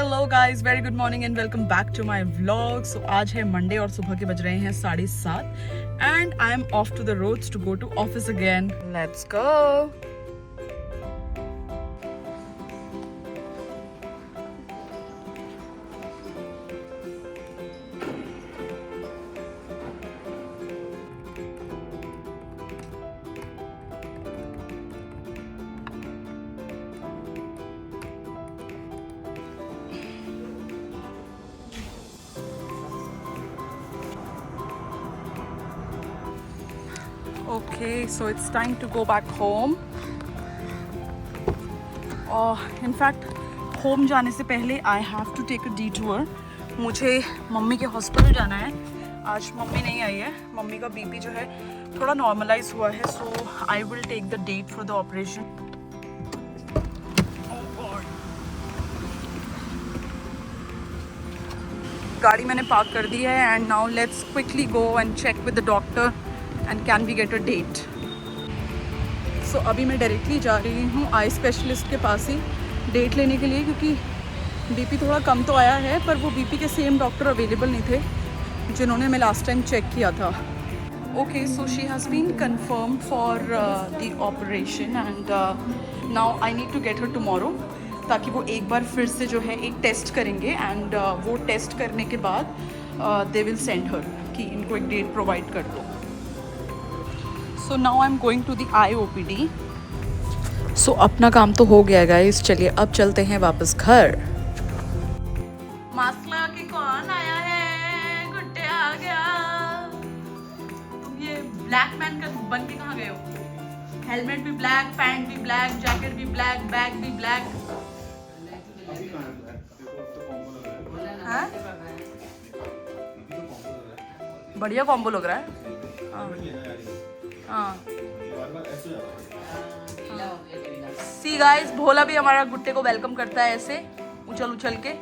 Hello guys, very good morning and welcome back to my vlog. So आज है Monday और सुबह के बज रहे हैं 7:30 and I am off to the roads to go to office again. Let's go. Okay, so it's time to go back home. In fact, home जाने से पहले I have to take a detour. मुझे mummy के hospital जाना है। आज mummy नहीं आई है। मम्मी का बीपी जो है थोड़ा नॉर्मलाइज हुआ है, so I will take the date for the operation. गाड़ी मैंने पार्क कर दी है and now let's quickly go and check with the doctor. And can we get a date? So अभी मैं डायरेक्टली जा रही हूँ आई स्पेशलिस्ट के पास ही डेट लेने के लिए, क्योंकि बीपी थोड़ा कम तो आया है पर वो बीपी के सेम डॉक्टर अवेलेबल नहीं थे जिन्होंने मैं लास्ट टाइम चेक किया था। Okay, so she has been confirm for the operation and now I need to get her tomorrow, ताकि वो एक बार फिर से जो है एक टेस्ट करेंगे एंड वो टेस्ट करने के बाद दे विल सेंड हर कि इनको एक डेट प्रोवाइड कर दो। So now I am going to the IOPD। सो अपना काम तो हो गया गाइस, चलिए अब चलते हैं वापस घर। मास्क लगा के कौन आया है? गुड्डे आ गया। तुम ये ब्लैक मैन का बन के कहाँ गए हो? हेलमेट भी ब्लैक, पैंट भी ब्लैक, जैकेट भी ब्लैक, बैग भी ब्लैक। हाँ? बढ़िया कॉम्बो लग रहा है। हाँ। सी गाइस, भोला भी हमारा गुट्टे को वेलकम करता है ऐसे उछल उछल के।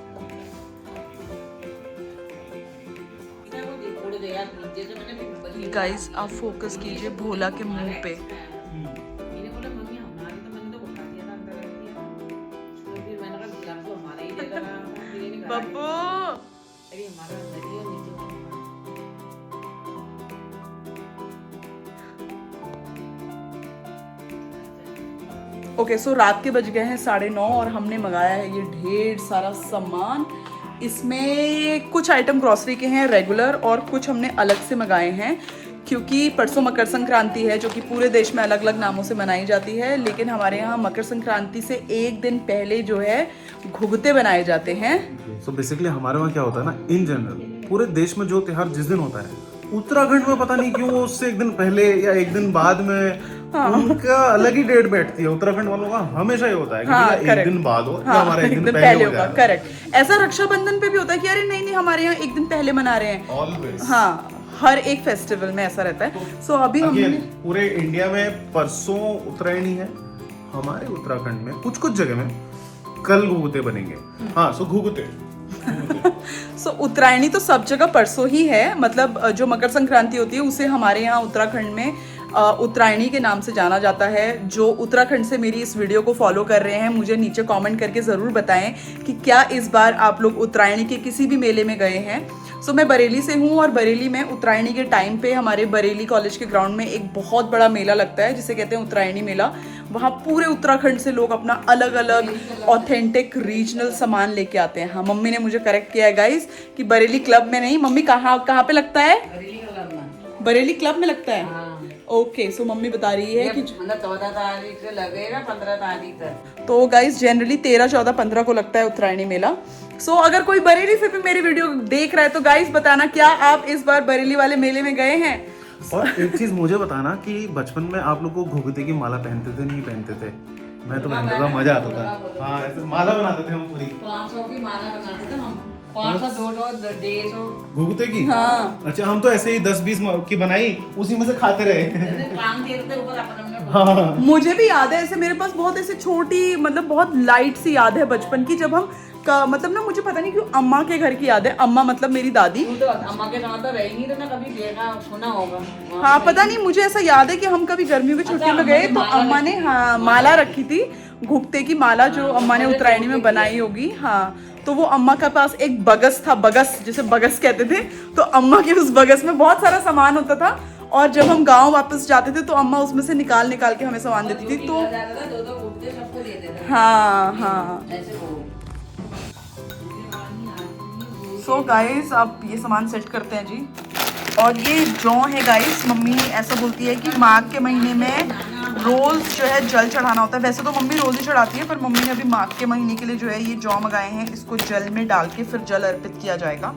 गाइस आप फोकस कीजिए भोला के मुंह पे। बब्बू ओके, सो रात के बज गए हैं 9:30 और हमने मंगाया है ये ढेर सारा सामान। इसमें कुछ आइटम ग्रॉसरी के हैं रेगुलर और कुछ हमने अलग से मंगाए हैं, क्योंकि परसों मकर संक्रांति है जो कि पूरे देश में अलग अलग नामों से मनाई जाती है, लेकिन हमारे यहाँ मकर संक्रांति से एक दिन पहले जो है घुघते बनाए जाते हैं। सो बेसिकली हमारे वहाँ क्या होता है ना, इन जनरल पूरे देश में जो त्योहार जिस दिन होता है, उत्तराखंड में पता नहीं क्यों उससे एक दिन पहले या एक दिन बाद में उनका अलग ही डेट बैठती है। उत्तराखंड वालों का हमेशा ये होता है कि एक दिन बाद हो या हमारा एक दिन पहले होगा। करेक्ट। ऐसा रक्षाबंधन पे भी होता है कि अरे नहीं हमारे यहाँ एक दिन पहले मना रहे हैं। ऑलवेज। हाँ, हर एक फेस्टिवल में ऐसा रहता है। सो अभी हम पूरे इंडिया में परसों उत्तरायण ही है, हमारे उत्तराखंड में कुछ कुछ जगह में कल घुघुते बनेंगे। हाँ, सो घुघुते सो उत्तरायणी तो सब जगह परसों ही है, मतलब जो मकर संक्रांति होती है उसे हमारे यहाँ उत्तराखंड में उत्तरायणी के नाम से जाना जाता है। जो उत्तराखंड से मेरी इस वीडियो को फॉलो कर रहे हैं मुझे नीचे कमेंट करके ज़रूर बताएं कि क्या इस बार आप लोग उत्तरायणी के किसी भी मेले में गए हैं। सो मैं बरेली से हूँ और बरेली में उत्तरायणी के टाइम पे हमारे बरेली कॉलेज के ग्राउंड में एक बहुत बड़ा मेला लगता है जिसे कहते हैं उत्तरायणी मेला। वहाँ पूरे उत्तराखंड से लोग अपना अलग अलग ऑथेंटिक रीजनल सामान लेके आते हैं। हाँ, मम्मी ने मुझे करेक्ट किया है गाइस कि बरेली क्लब में नहीं। मम्मी कहाँ पे लगता है? बरेली क्लब में लगता है। ओके, सो मम्मी बता रही है कि 14 तारीख से लगेगा 15 तारीख तक। तो गाइस जनरली 13, 14, 15 को लगता है उत्तरायणी मेला। सो अगर कोई बरेली से भी मेरी वीडियो देख रहा है तो गाइस बताना, क्या आप इस बार बरेली वाले मेले में गए हैं? और एक चीज मुझे बताना कि बचपन में आप लोग को घुघुते की माला पहनते थे नहीं पहनते थे? मैं तो पहनता था, मजा आता था। हाँ, ऐसे माला बनाते थे हम पूरी 500 की माला बनाते थे हम। 500, 200, 150 घुघुते की। हाँ। अच्छा, हम तो ऐसे ही 10-20 की बनाई, उसी में से खाते रहे। काम देते ऊपर अपने। हाँ। मुझे भी याद है ऐसे, मेरे पास बहुत ऐसे छोटी मतलब बहुत लाइट सी याद है बचपन की, जब हम मतलब ना मुझे पता नहीं क्यों अम्मा के घर की याद है। अम्मा मतलब मेरी दादी। तो अम्मा के साथ तो रही नहीं तो ना कभी देखा सुना होगा। हाँ, पता नहीं मुझे ऐसा याद है कि हम कभी गर्मियों की छुट्टी में गए तो अम्मा ने हाँ माला रखी थी घुघते की माला जो अम्मा ने उत्तरायणी में बनाई होगी। हाँ, तो वो अम्मा के पास एक बगस था, बगस जिसे बगस कहते थे, तो अम्मा के उस बगस में बहुत सारा सामान होता था और जब हम गांव वापस जाते थे तो अम्मा उसमें से निकाल निकाल के हमें सामान देती थी। तो दो घुटते सबको दे देते। हाँ हाँ, ऐसे वो सो गाइस अब ये सामान सेट करते हैं जी। और ये जौ है गाइस, मम्मी ऐसा बोलती है कि माघ के महीने में रोज जो है जल चढ़ाना होता है। वैसे तो मम्मी रोज ही चढ़ाती है, पर मम्मी ने अभी माघ के महीने के लिए जो है ये जौ मंगाए हैं, इसको जल में डाल के फिर जल अर्पित किया जाएगा।